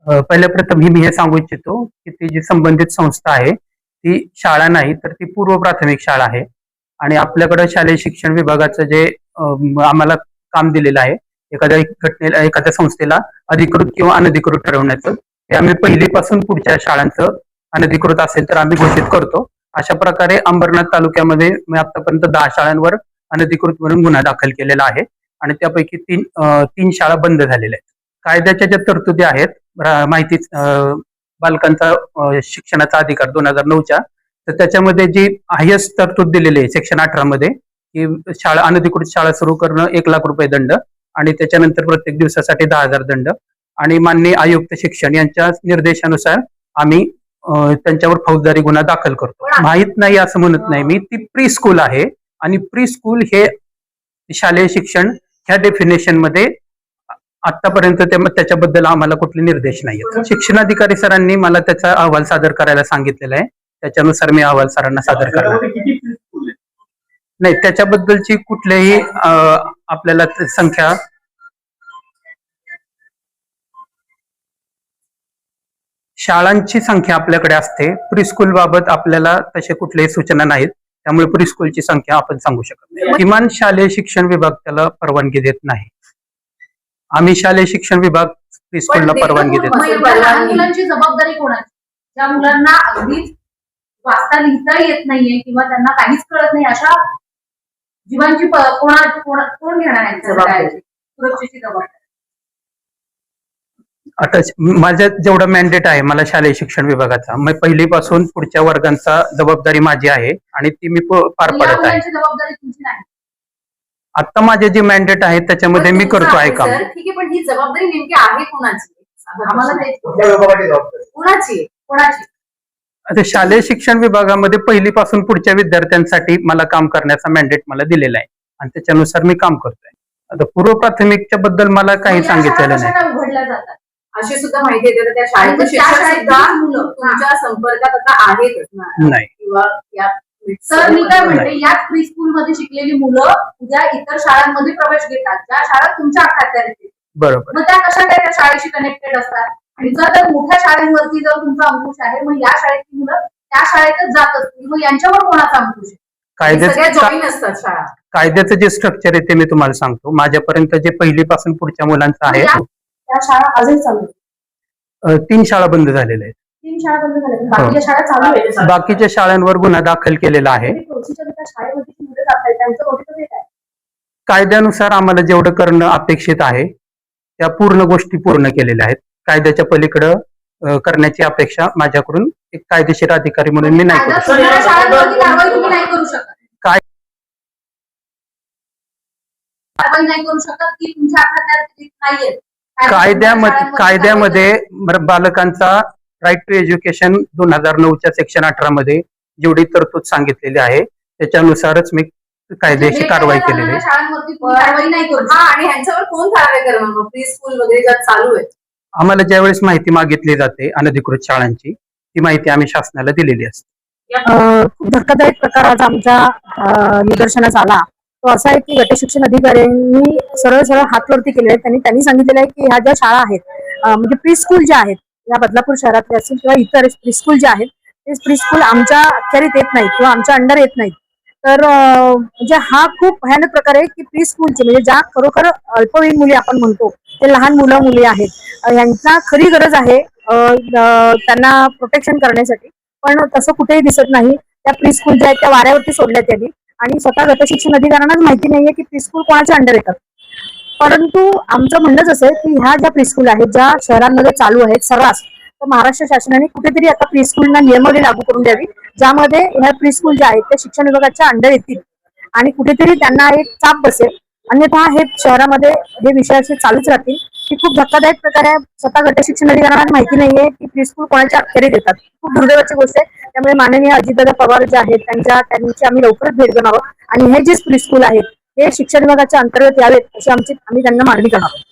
पहिल्या प्रथम मी हे सांगू इच्छितो की ती जी संबंधित संस्था आहे ती शाळा नाही तर ती पूर्व प्राथमिक शाळा आहे. आणि आपल्याकडे शालेय शिक्षण विभागाचं जे आम्हाला काम दिलेलं आहे एखाद्या घटनेला एखाद्या संस्थेला अधिकृत किंवा अनधिकृत ठरवण्याचं, हे आम्ही पहिलीपासून पुढच्या शाळांचं अनधिकृत असेल तर आम्ही घोषित करतो. अशा प्रकारे अंबरनाथ तालुक्यामध्ये मी आतापर्यंत 10 शाळांवर अनधिकृत म्हणून गुन्हा दाखल केलेला आहे आणि त्यापैकी तीन शाळा बंद झालेल्या आहेत. कायद्याच्या ज्या तरतुदी आहेत माहिती बालकांचा शिक्षणाचा अधिकार 2009च्या, तर त्याच्यामध्ये जी हायस्ट तरतूद दिलेली आहे सेक्शन 18 मध्ये की शाळा अनधिकृत शाळा सुरू करणं 1,00,000 रुपये दंड आणि त्याच्यानंतर प्रत्येक दिवसासाठी 10,000 दंड आणि माननीय आयुक्त शिक्षण यांच्या निर्देशानुसार आम्ही त्यांच्यावर फौजदारी गुन्हा दाखल करतो. माहित नाही असं म्हणत नाही मी, ती प्री स्कूल आहे आणि प्री स्कूल हे शालेय शिक्षण ह्या डेफिनेशन मध्ये आतापर्यंत त्याच्याबद्दल आम्हाला कुठले निर्देश नाहीत. शिक्षणाधिकारी सरांनी मला त्याचा अहवाल सादर करायला सांगितलेला आहे, त्याच्यानुसार मी अहवाल सरांना सादर करणार. नाही, त्याच्याबद्दलची कुठल्याही आपल्याला संख्या शाळांची संख्या आपल्याकडे असते. प्रीस्कूल बाबत आपल्याला तसे कुठल्याही सूचना नाहीत, त्यामुळे प्रीस्कूलची संख्या आपण सांगू शकत नाही. किमान शालेय शिक्षण विभाग त्याला परवानगी देत नाही. आम्ही शालेय शिक्षण विभाग प्रीस्कूलला परवानगी देत नाही. मुलांची जबाबदारी कोणाची? ज्या मुलांना अगदीच वाचता लिहिता येत नाहीये किंवा त्यांना काहीच कळत नाही अशा जीवांची कोण घेणार आहे सुरक्षेची जबाबदारी? आता माझ्या जेवढा मॅन्डेट आहे मला शालेय शिक्षण विभागाचा, मग पहिलीपासून पुढच्या वर्गांचा जबाबदारी माझी आहे आणि ती मी पार पडत आहे. जबाबदारी तुमची नाही. आता माझे जे मॅन्डेट आहे त्याच्यामध्ये मी करतो आहे काम. ठीक आहे, पण ही जबाबदारी नेमकी आहे कोणाची? कोणाची? आता शालेय शिक्षण विभागामध्ये पहिलीपासून पुढच्या विद्यार्थ्यांसाठी मला काम करण्याचा मॅन्डेट मला दिलेला आहे आणि त्याच्यानुसार मी काम करतोय. आता पूर्व प्राथमिकच्या बद्दल मला काही सांगितलेलं नाही. उघडल्या जातात अशी सुद्धा माहिती येते त्या शाळेच्या तुमच्या संपर्कात आता आहेतच नाही किंवा सर मी काय म्हणते, याच प्री स्कूल मध्ये शिकलेली मुलं उद्या इतर शाळांमध्ये प्रवेश घेतात ज्या शाळा तुमच्या अखत्यारीत येतील. बरोबर. मग त्या कशा काय त्या शाळेशी कनेक्टेड असतात? आणि जर मोठ्या शाळेवरती जर तुमचा अंकुश आहे मग या शाळेतली मुलं त्या शाळेतच जात असतील, मग यांच्यावर कोणाचा अंकुश आहे? जॉईन असतात शाळा. कायद्याचं जे स्ट्रक्चर आहे ते मी तुम्हाला सांगतो. माझ्यापर्यंत जे पहिलीपासून पुढच्या मुलांचं आहे त्या शाळा आजही चालू आहेत. 3 शाळा बंद झालेल्या आहेत. 3 शाळा बंद झाल्या, बाकीच्या शाळा चालू आहेत. बाकीच्या शाळांवर गुन्हा दाखल केलेला आहे. कायद्यानुसार आम्हाला जेवढं करणं अपेक्षित आहे त्या पूर्ण गोष्टी पूर्ण केलेल्या आहेत. कायद्याच्या पलीकडं करण्याची अपेक्षा माझ्याकडून एक कायदेशीर अधिकारी म्हणून मी नाही करू शकत. कायद्यामध्ये बालकांचा राईट टू एज्युकेशन 2009च्या सेक्शन 18 मध्ये जेवढी तरतूद सांगितलेली आहे त्याच्यानुसारच मी कायदेशीर कारवाई केलेली आहे. आणि ह्यांच्यावर कोण कारवाई करणार? प्री स्कूल वगैरे ज्यात चालू आहे, आम्हाला ज्यावेळेस माहिती मागितली जाते अनधिकृत शाळांची, ती माहिती आम्ही शासनाला दिलेली असते. खूप धक्कादायक प्रकार आज आमच्या निदर्शनास आला तो असा आहे की गट शिक्षण अधिकाऱ्यांनी सरळ सरळ हात वरती केले आहेत. त्यांनी सांगितलेलं आहे की ह्या ज्या शाळा आहेत म्हणजे प्री स्कूल ज्या आहेत या बदलापूर शहरातले असतील किंवा इतर प्री स्कूल ज्या आहेत ते प्री स्कूल आमच्या अखत्यारीत येत नाहीत किंवा आमच्या अंडर येत नाहीत. तर म्हणजे हा खूप भयानक प्रकार आहे की प्री स्कूलचे म्हणजे ज्या खरोखर अल्पवयीन मुली आपण म्हणतो ते लहान मुलं मुली आहेत, यांना खरी गरज आहे त्यांना प्रोटेक्शन करण्यासाठी, पण तसं कुठेही दिसत नाही. त्या प्री स्कूल ज्या आहेत त्या वाऱ्यावरती सोडण्यात आली आणि स्वतः गट शिक्षण अधिकाऱ्यांनाच माहिती नाहीये की प्री स्कूल कोणाच्या अंडर येतात. परंतु आमचं म्हणणंच असं आहे की ह्या ज्या प्री स्कूल आहेत ज्या शहरांमध्ये चालू आहेत सर्रास, तर महाराष्ट्र शासनाने कुठेतरी आता प्री स्कूलना नियमावली लागू करून द्यावी ज्यामध्ये ह्या प्री स्कूल ज्या आहेत त्या शिक्षण विभागाच्या अंडर येतील आणि कुठेतरी त्यांना एक चाप बसेल. अन्यथा हे शहरामध्ये हे विषय असे चालूच राहतील. ही खूप धक्कादायक प्रकार आहे. स्वतः गट शिक्षण अधिकाऱ्यांना माहिती नाहीये की प्री स्कूल कोणाच्या अखत्यारीत येतात. खूप दुर्दैवाची गोष्ट आहे. त्यामुळे माननीय अजितदादा पवार जे आहेत त्यांची आम्ही लवकरच भेट घेणार आहोत आणि हे जे प्री स्कूल आहेत हे शिक्षण विभागाच्या अंतर्गत यावेत अशी आम्ही त्यांना मागणी करणार आहोत.